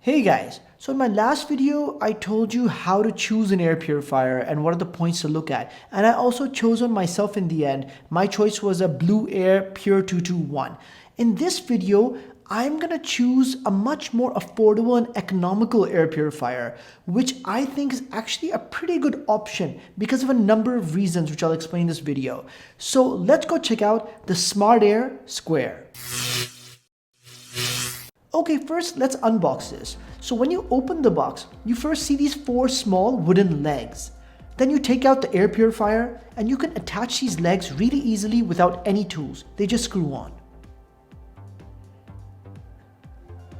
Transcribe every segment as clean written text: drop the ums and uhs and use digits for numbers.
Hey guys, so in my last video, I told you how to choose an air purifier and what are the points to look at. And I also chose one myself in the end. My choice was a Blue Air Pure 221. In this video, I'm gonna choose a much more affordable and economical air purifier, which I think is actually a pretty good option because of a number of reasons, which I'll explain in this video. So let's go check out the Smart Air SQAIR. Okay, first let's unbox this. So when you open the box, you first see these 4 small wooden legs. Then you take out the air purifier and you can attach these legs really easily without any tools. They just screw on.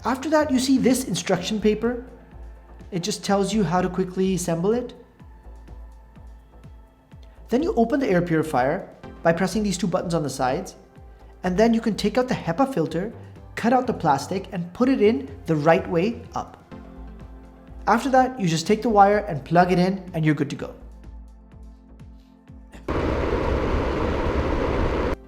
After that, you see this instruction paper. It just tells you how to quickly assemble it. Then you open the air purifier by pressing these 2 buttons on the sides. And then you can take out the HEPA filter, cut out the plastic and put it in the right way up. After that, you just take the wire and plug it in and you're good to go.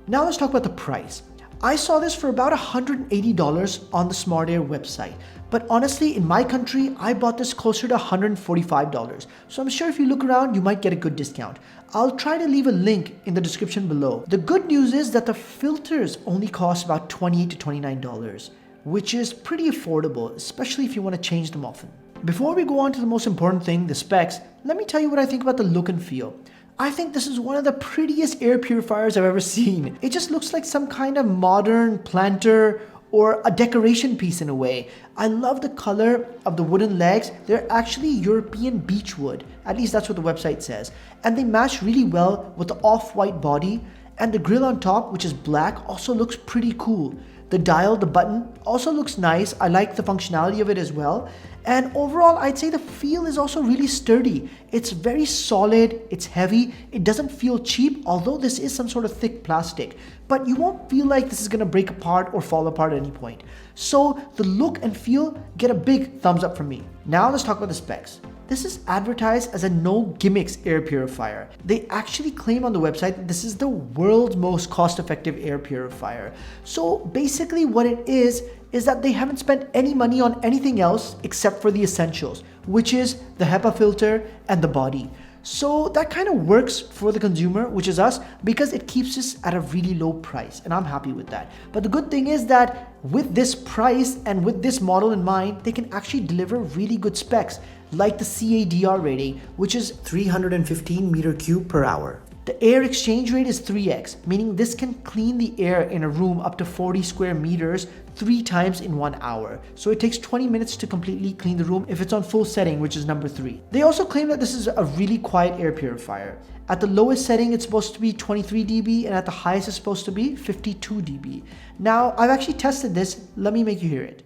Now let's talk about the price. I saw this for about $180 on the Smart Air website, but honestly, in my country, I bought this closer to $145. So I'm sure if you look around, you might get a good discount. I'll try to leave a link in the description below. The good news is that the filters only cost about $28 to $29, which is pretty affordable, especially if you want to change them often. Before we go on to the most important thing, the specs, let me tell you what I think about the look and feel. I think this is one of the prettiest air purifiers I've ever seen. It just looks like some kind of modern planter or a decoration piece in a way. I love the color of the wooden legs. They're actually European beech wood. At least that's what the website says. And they match really well with the off-white body. And the grill on top, which is black, also looks pretty cool. The dial, the button, also looks nice. I like the functionality of it as well. And overall, I'd say the feel is also really sturdy. It's very solid, it's heavy, it doesn't feel cheap, although this is some sort of thick plastic. But you won't feel like this is gonna break apart or fall apart at any point. So the look and feel get a big thumbs up from me. Now let's talk about the specs. This is advertised as a no gimmicks air purifier. They actually claim on the website that this is the world's most cost-effective air purifier. So basically what it is that they haven't spent any money on anything else except for the essentials, which is the HEPA filter and the body. So that kind of works for the consumer, which is us, because it keeps us at a really low price, and I'm happy with that. But the good thing is that with this price and with this model in mind, they can actually deliver really good specs, like the SQAIR rating, which is 315 meter cube per hour. The air exchange rate is 3x, meaning this can clean the air in a room up to 40 square meters 3 times in 1 hour. So it takes 20 minutes to completely clean the room if it's on full setting, which is number 3. They also claim that this is a really quiet air purifier. At the lowest setting, it's supposed to be 23 dB, and at the highest, it's supposed to be 52 dB. Now, I've actually tested this. Let me make you hear it.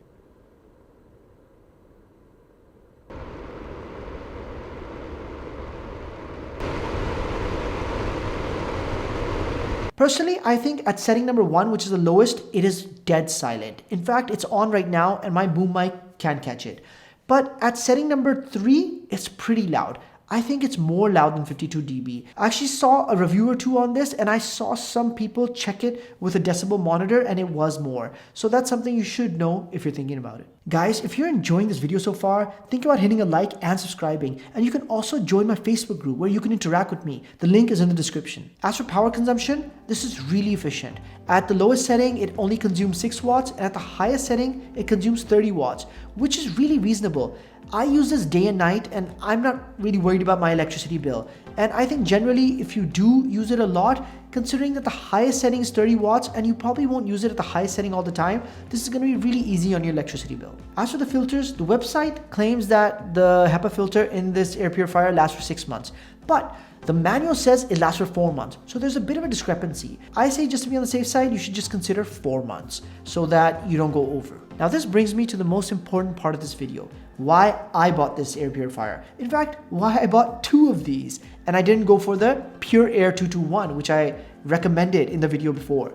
Personally, I think at setting number 1, which is the lowest, it is dead silent. In fact, it's on right now and my boom mic can't catch it. But at setting number 3, it's pretty loud. I think it's more loud than 52 dB. I actually saw a review or 2 on this and I saw some people check it with a decibel monitor and it was more. So that's something you should know if you're thinking about it. Guys, if you're enjoying this video so far, think about hitting a like and subscribing. And you can also join my Facebook group where you can interact with me. The link is in the description. As for power consumption, this is really efficient. At the lowest setting, it only consumes 6 watts, and at the highest setting, it consumes 30 watts, which is really reasonable. I use this day and night and I'm not really worried about my electricity bill. And I think generally if you do use it a lot, considering that the highest setting is 30 watts and you probably won't use it at the highest setting all the time, this is going to be really easy on your electricity bill. As for the filters, the website claims that the HEPA filter in this air purifier lasts for 6 months. But the manual says it lasts for 4 months, so there's a bit of a discrepancy. I say just to be on the safe side, you should just consider 4 months so that you don't go over. Now this brings me to the most important part of this video, why I bought this air purifier. In fact, why I bought 2 of these and I didn't go for the Pure Air 221, which I recommended in the video before.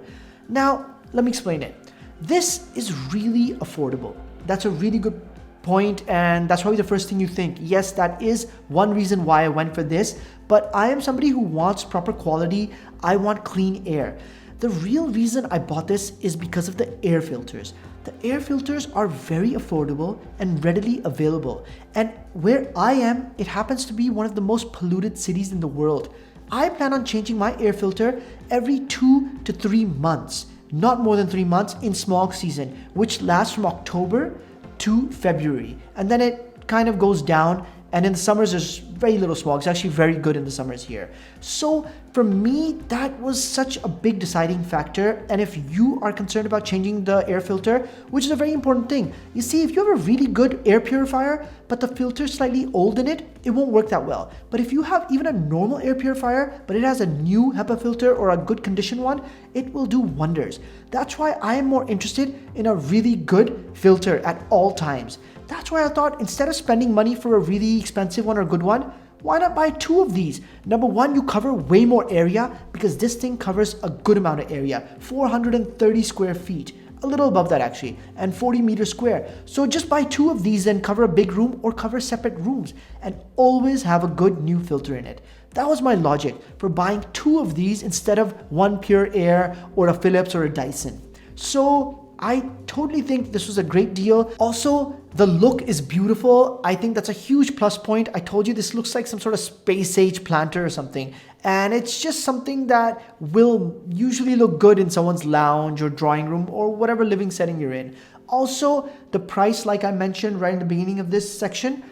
Now, let me explain it. This is really affordable. That's a really good point, and that's probably the first thing you think. Yes, that is one reason why I went for this, but I am somebody who wants proper quality. I want clean air. The real reason I bought this is because of the air filters. The air filters are very affordable and readily available. And where I am, it happens to be one of the most polluted cities in the world. I plan on changing my air filter every 2 to 3 months, not more than 3 months in smog season, which lasts from October to February. And then it kind of goes down, and in the summers there's very little smog. It's actually very good in the summers here. So for me, that was such a big deciding factor. And if you are concerned about changing the air filter, which is a very important thing, you see, if you have a really good air purifier, but the filter is slightly old in it, it won't work that well. But if you have even a normal air purifier, but it has a new HEPA filter or a good condition one, it will do wonders. That's why I am more interested in a really good filter at all times. That's why I thought, instead of spending money for a really expensive one or good one, why not buy 2 of these? Number one, you cover way more area because this thing covers a good amount of area, 430 square feet, a little above that actually, and 40 meters square. So just buy 2 of these and cover a big room or cover separate rooms, and always have a good new filter in it. That was my logic for buying 2 of these instead of one Pure Air or a Philips or a Dyson. So I totally think this was a great deal. Also, the look is beautiful. I think that's a huge plus point. I told you this looks like some sort of space age planter or something. And it's just something that will usually look good in someone's lounge or drawing room or whatever living setting you're in. Also, the price, like I mentioned right in the beginning of this section,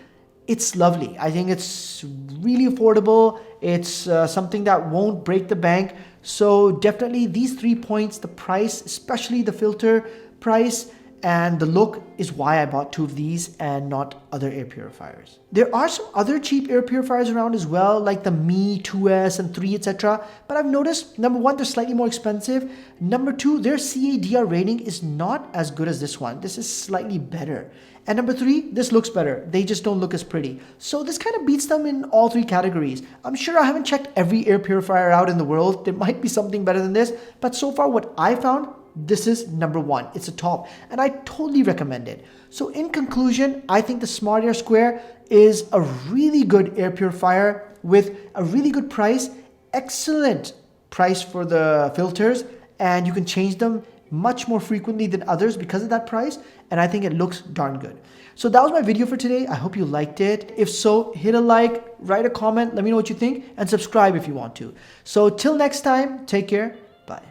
it's lovely. I think it's really affordable. It's something that won't break the bank. So definitely these 3 points, the price, especially the filter price, and the look, is why I bought 2 of these and not other air purifiers. There are some other cheap air purifiers around as well, like the Mi 2S and 3, etc. But I've noticed, number one, they're slightly more expensive. Number two, their CADR rating is not as good as this one. This is slightly better. And number 3, this looks better. They just don't look as pretty. So this kind of beats them in all 3 categories. I'm sure I haven't checked every air purifier out in the world. There might be something better than this, but so far what I found, this is number 1. It's a top, and I totally recommend it. So in conclusion, I think the SmartAir SQAIR is a really good air purifier with a really good price, excellent price for the filters, and you can change them much more frequently than others because of that price, and I think it looks darn good. So that was my video for today. I hope you liked it. If so, hit a like, write a comment, let me know what you think, and subscribe if you want to. So till next time, take care, bye.